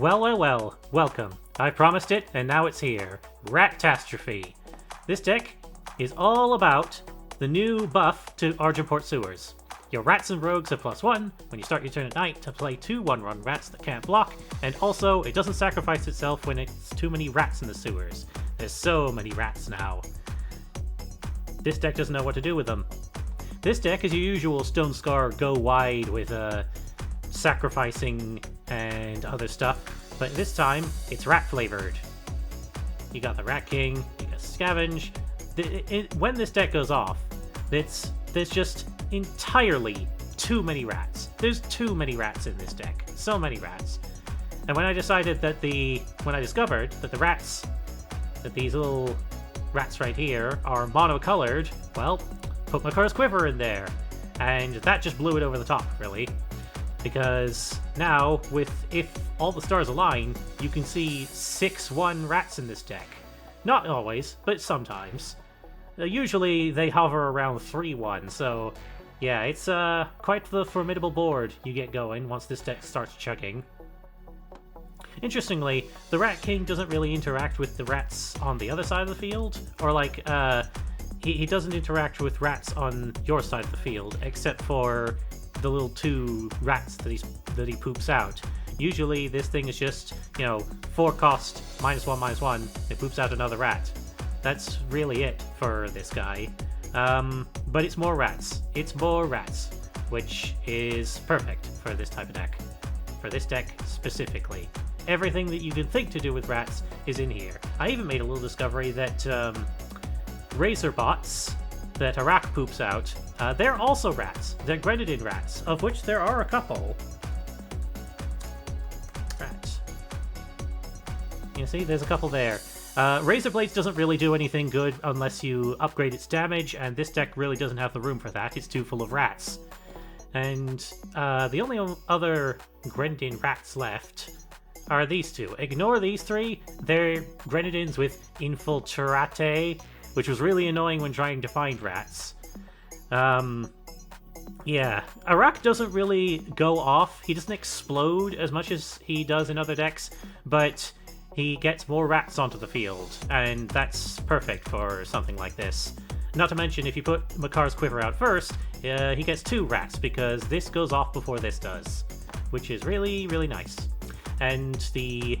Well, welcome. I promised it, and now it's here. Rat-Tastrophe. This deck is all about the new buff to Argenport Sewers. Your rats and rogues have +1 when you start your turn at night to play 2 1/1 rats that can't block, and also it doesn't sacrifice itself when it's too many rats in the sewers. There's so many rats now. This deck doesn't know what to do with them. This deck is your usual Stonescar go wide with sacrificing and other stuff, but this time it's rat flavored. You got the Rat King, you got Scavenge. When this deck goes off, there's just entirely too many rats. There's too many rats in this deck. So many rats. And when I discovered that these little rats right here are monocolored, well, put my Curse Quiver in there. And that just blew it over the top, really. Because now, if all the stars align, you can see 6/1 rats in this deck. Not always, but sometimes. Usually they hover around 3/1, so yeah, it's quite the formidable board you get going once this deck starts chugging. Interestingly, the Rat King doesn't really interact with the rats on the other side of the field, or like, he doesn't interact with rats on your side of the field, except for the little 2 rats that he poops out. Usually this thing is just, 4 cost, -1/-1, it poops out another rat. That's really it for this guy. But it's more rats. It's more rats, which is perfect for this type of deck. For this deck specifically. Everything that you can think to do with rats is in here. I even made a little discovery that Razor bots that Arak poops out, they're also rats. They're Grenadin rats, of which there are a couple. Rats. You see, there's a couple there. Razor Blades doesn't really do anything good unless you upgrade its damage, and this deck really doesn't have the room for that. It's too full of rats. And the only other Grenadin rats left are these 2. Ignore these 3. They're Grenadins with Infiltrate, which was really annoying when trying to find rats. Yeah, Arak doesn't really go off. He doesn't explode as much as he does in other decks, but he gets more rats onto the field, and that's perfect for something like this. Not to mention, if you put Makar's Quiver out first, he gets 2 rats, because this goes off before this does, which is really, really nice. And the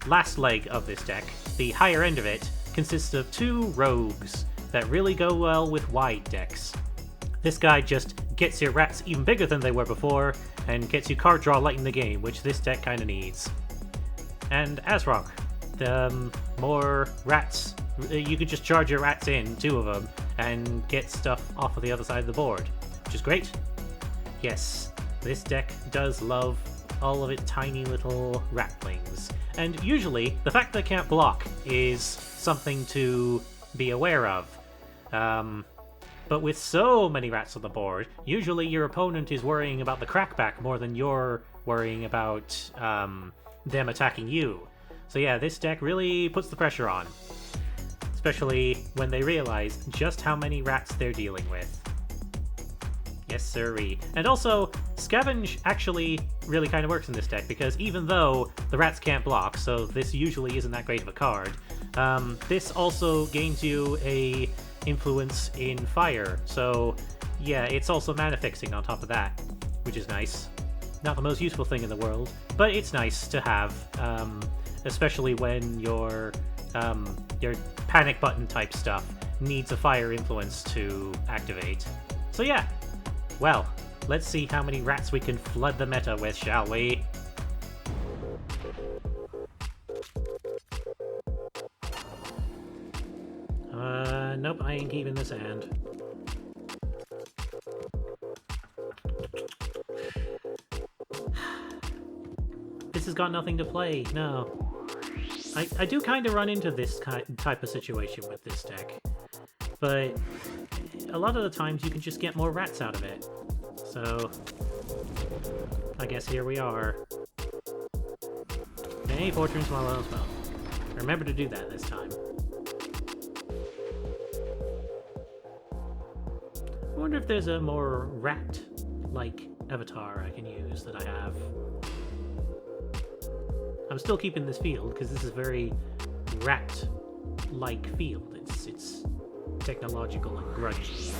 last leg of this deck, the higher end of it, consists of 2 rogues that really go well with wide decks. This guy just gets your rats even bigger than they were before, and gets you card draw late in the game, which this deck kinda needs. And Azrock, the more rats, you could just charge your rats in, 2 of them, and get stuff off of the other side of the board, which is great. Yes, this deck does love all of its tiny little ratlings. And usually, the fact they can't block is something to be aware of. But with so many rats on the board, usually your opponent is worrying about the crackback more than you're worrying about them attacking you. So yeah, this deck really puts the pressure on. Especially when they realize just how many rats they're dealing with. Yes sirree. And also, Scavenge actually really kind of works in this deck, because even though the rats can't block, so this usually isn't that great of a card, this also gains you a influence in fire. So yeah, it's also mana fixing on top of that, which is nice. Not the most useful thing in the world, but it's nice to have, especially when your panic button type stuff needs a fire influence to activate. So yeah, well, let's see how many rats we can flood the meta with, shall we? Nope, I ain't keeping this hand. This has got nothing to play, no. I do kind of run into this type of situation with this deck, but a lot of the times you can just get more rats out of it. So, I guess here we are. Okay, Fortune Swallow as well. Remember to do that this time. I wonder if there's a more rat-like avatar I can use that I have. I'm still keeping this field because this is a very rat-like field. It's technological and grungy.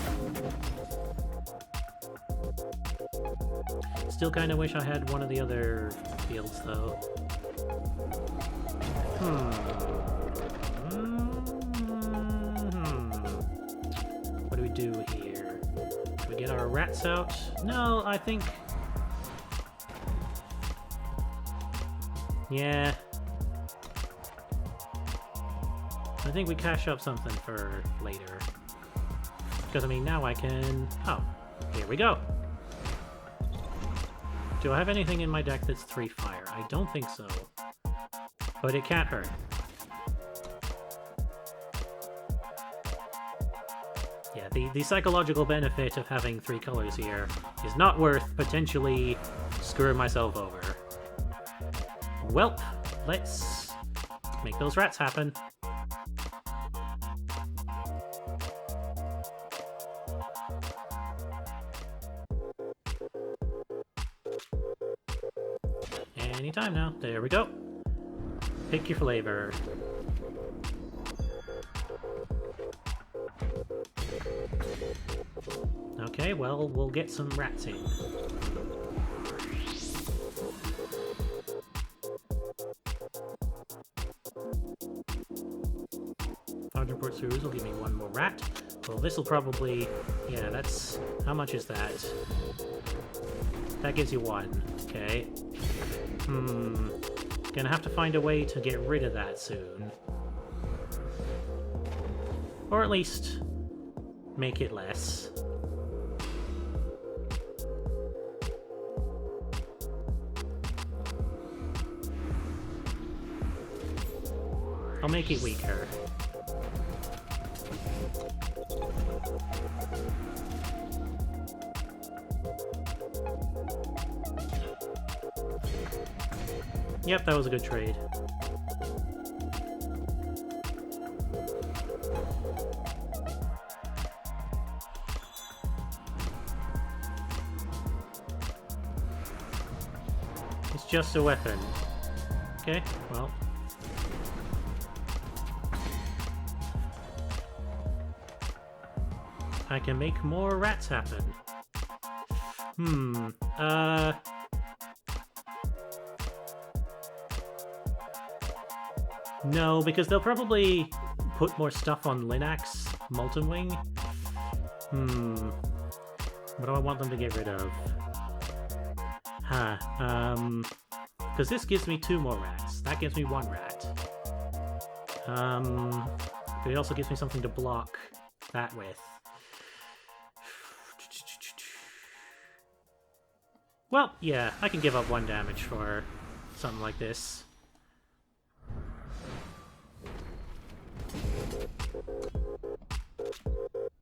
Still kind of wish I had one of the other fields though. What do we do here? Do we get our rats out? No, I think... Yeah. I think we cache up something for later. Because, I mean, now I can... Oh, here we go. Do I have anything in my deck that's 3 fire? I don't think so. But it can't hurt. Yeah, the psychological benefit of having 3 colors here is not worth potentially screwing myself over. Welp, let's make those rats happen. Anytime now. There we go. Pick your flavor. Okay, well, we'll get some rats in. Port Series will give me 1 more rat. Well, this will probably... Yeah, that's... How much is that? That gives you 1. Okay. Gonna have to find a way to get rid of that soon. Or at least... make it less. I'll make it weaker. Yep, that was a good trade. It's just a weapon. Okay, well. I can make more rats happen. No, because they'll probably put more stuff on Linux, Molten Wing. What do I want them to get rid of? Because this gives me 2 more rats. That gives me 1 rat. But it also gives me something to block that with. Well, yeah, I can give up 1 damage for something like this.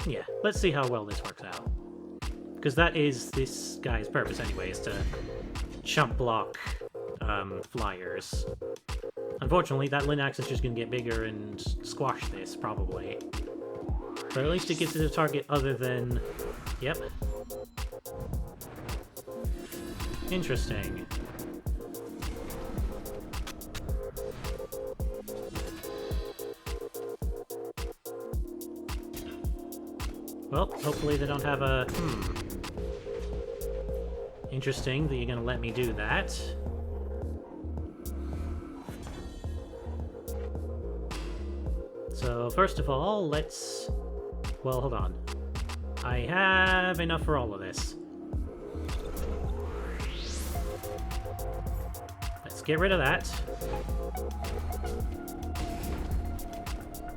Yeah, let's see how well this works out. Because that is this guy's purpose anyway, is to chump block flyers. Unfortunately, that Linux is just going to get bigger and squash this, probably. But at least it gets it a target other than... Yep. Interesting. Well, hopefully they don't have a... Interesting that you're gonna let me do that. So, first of all, let's... Well, hold on. I have enough for all of this. Let's get rid of that.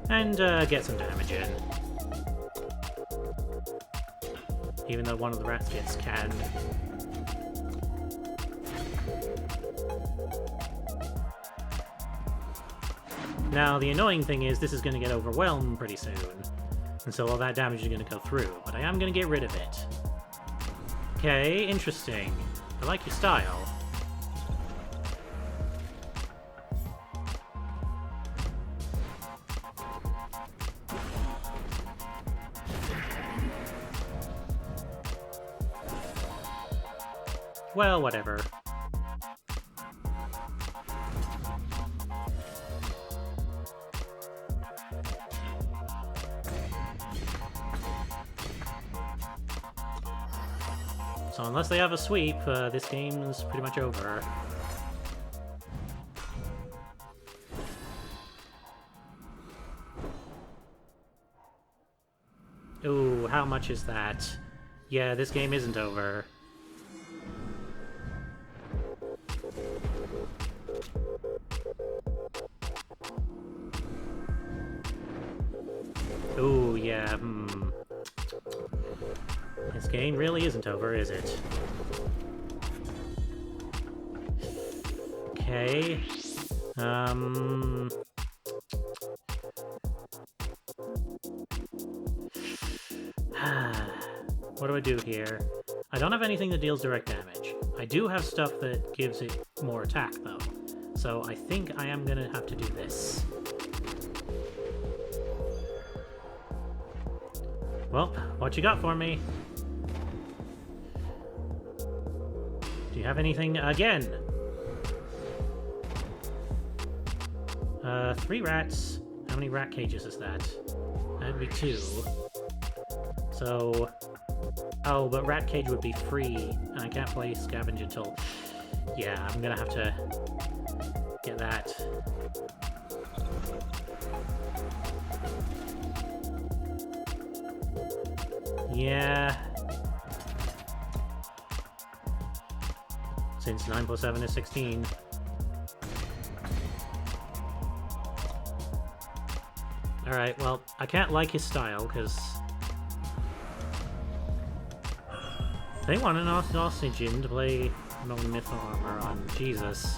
And get some damage in. Even though one of the rats gets canned. Now, the annoying thing is this is going to get overwhelmed pretty soon. And so all that damage is going to go through. But I am going to get rid of it. Okay, interesting. I like your style. Well, whatever. So unless they have a sweep, this game's pretty much over. Ooh, how much is that? Yeah, this game isn't over. Ooh, yeah, This game really isn't over, is it? Okay. What do I do here? I don't have anything that deals direct damage. I do have stuff that gives it more attack, though. So I think I am gonna have to do this. Well, what you got for me? Do you have anything again? 3 rats. How many rat cages is that? That'd be 2. So... Oh, but rat cage would be free, and I can't play scavenge until... Yeah, I'm gonna have to get that. Yeah. Since 9 plus 7 is 16. Alright, well, I can't like his style, because... They want an oxygen to play NoMBe armor on. Jesus.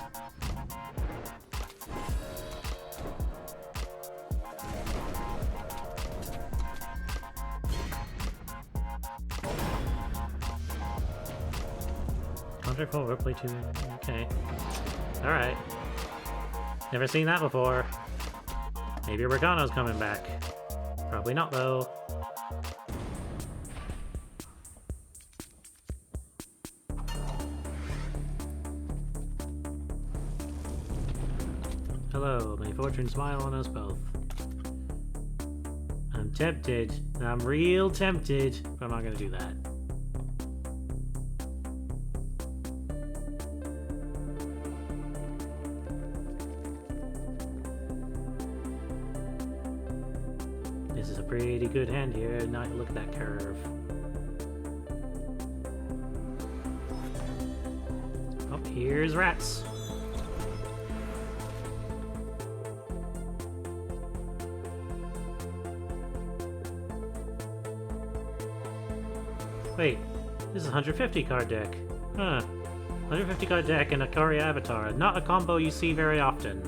Contract forward, play 2. Okay. Alright. Never seen that before. Maybe Regano's coming back. Probably not, though. Hello, may fortune smile on us both. I'm tempted. I'm real tempted, but I'm not gonna do that. This is a pretty good hand here. Now look at that curve. Oh, here's rats. Wait, this is a 150 card deck. Huh. 150 card deck and a Kari Avatar. Not a combo you see very often.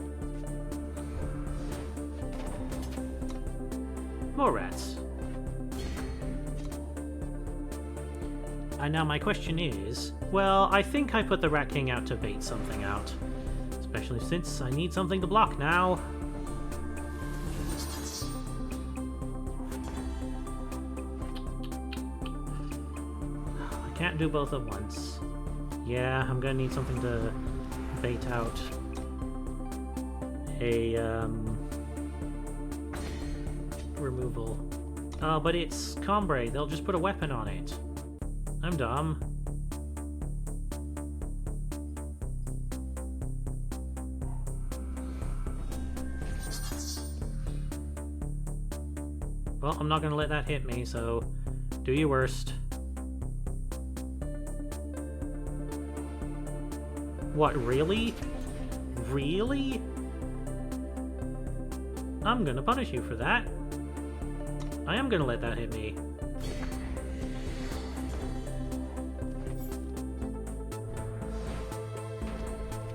More rats. And now my question is, well, I think I put the Rat King out to bait something out. Especially since I need something to block now. Can't do both at once. Yeah, I'm gonna need something to bait out a removal. Oh, but it's Combre. They'll just put a weapon on it. I'm dumb. Well, I'm not gonna let that hit me, so do your worst. What, really? Really? I'm gonna punish you for that. I am gonna let that hit me.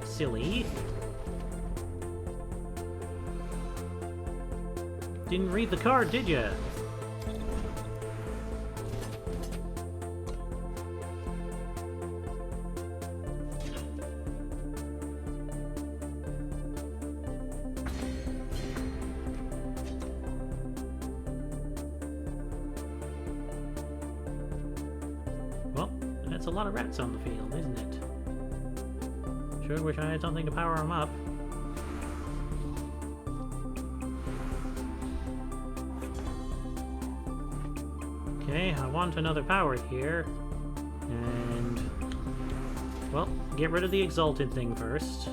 Silly. Didn't read the card, did ya? Well, that's a lot of rats on the field, isn't it? Sure wish I had something to power them up. Okay, I want another power here. And get rid of the Exalted thing first.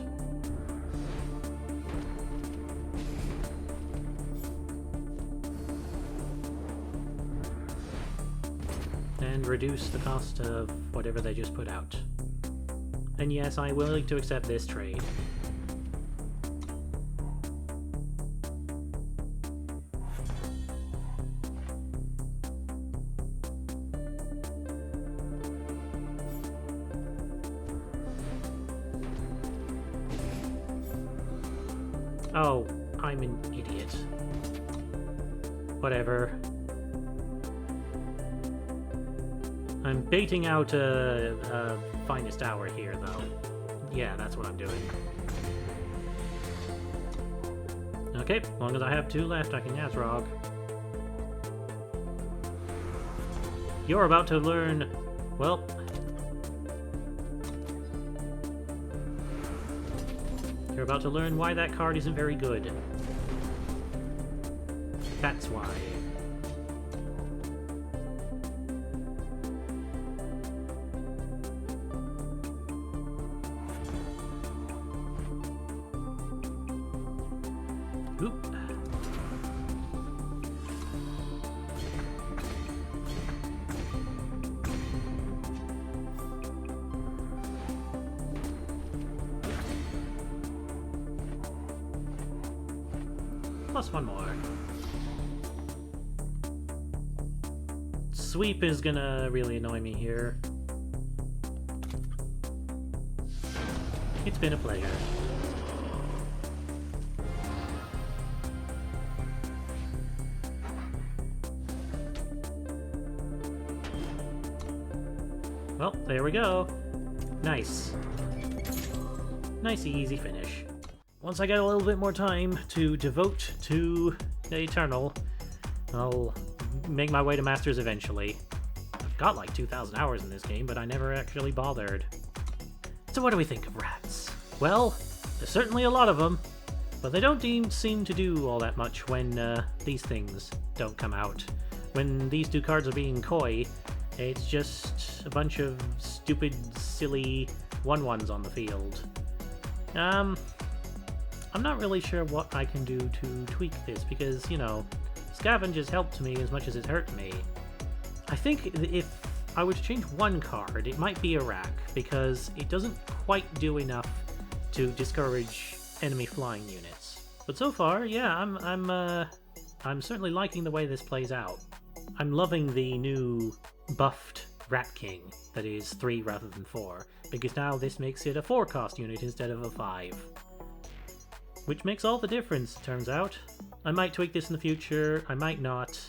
And reduce the cost of whatever they just put out. And yes, I'm willing to accept this trade. Oh, I'm an idiot. Whatever. I'm baiting out a finest hour here, though. Yeah, that's what I'm doing. Okay, as long as I have 2 left, I can Yazrog. You're about to learn... well... you're about to learn why that card isn't very good. That's why. Oop. Plus 1 more. Sweep is gonna really annoy me here. It's been a pleasure. Well, there we go. Nice. Nice, easy finish. Once I get a little bit more time to devote to the Eternal, I'll make my way to Masters eventually. I've got like 2,000 hours in this game, but I never actually bothered. So what do we think of rats? Well, there's certainly a lot of them, but they don't seem to do all that much when these things don't come out. When these 2 cards are being coy, it's just a bunch of stupid, silly 1/1s on the field. I'm not really sure what I can do to tweak this, because, you know, Scavenge has helped me as much as it's hurt me. I think if I were to change 1 card, it might be Iraq, because it doesn't quite do enough to discourage enemy flying units. But so far, yeah, I'm certainly liking the way this plays out. I'm loving the new buffed Rat King that is 3 rather than 4, because now this makes it a 4-cost unit instead of a 5. Which makes all the difference, it turns out. I might tweak this in the future, I might not.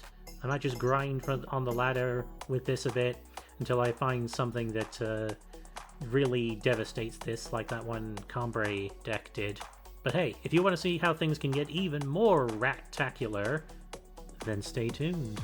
I might just grind on the ladder with this a bit until I find something that really devastates this, like that one Combray deck did. But hey, if you want to see how things can get even more rat-tacular, then stay tuned.